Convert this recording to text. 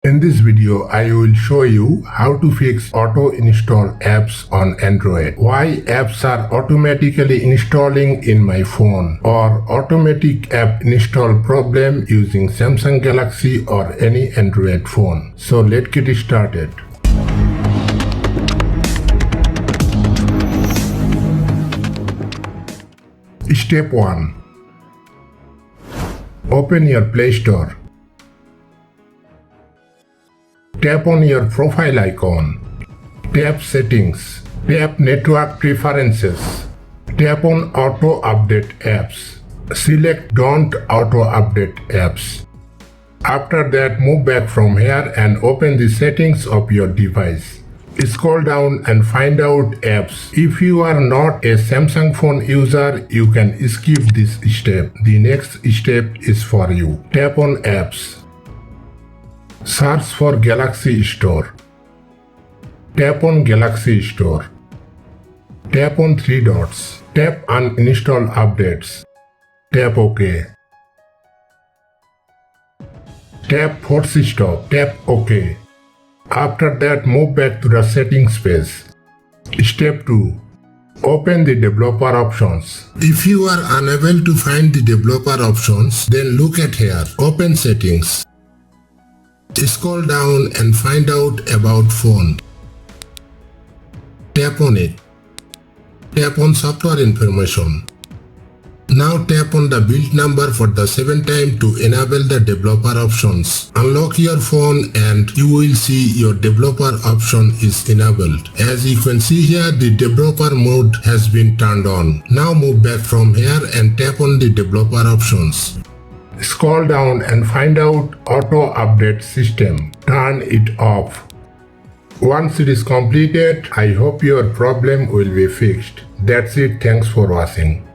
In this video, I will show you how to fix auto-install apps on Android, why apps are automatically installing in my phone, or automatic app install problem using Samsung Galaxy or any Android phone. So let's get started. Step 1. Open your Play Store. Tap on your profile icon. Tap Settings. Tap Network Preferences. Tap on Auto Update Apps. Select Don't Auto Update Apps. After that, move back from here and open the settings of your device. Scroll down and find out apps. If you are not a Samsung phone user, you can skip this step. The next step is for you. Tap on Apps. Search for Galaxy Store. Tap on Galaxy Store. Tap on three dots. Tap Uninstall Updates. Tap OK. Tap Force Stop. Tap OK. After that, move back to the settings page. Step 2. Open the developer options. If you are unable to find the developer options, then look at here. Open settings. Scroll down and find out about phone. Tap on it. Tap on software information. Now tap on the build number for the 7th time to enable the developer options. Unlock your phone and you will see your developer option is enabled. As you can see here, the developer mode has been turned on. Now move back from here and tap on the developer options. Scroll down and find out Auto Update System. Turn it off. Once it is completed, I hope your problem will be fixed. That's it. Thanks for watching.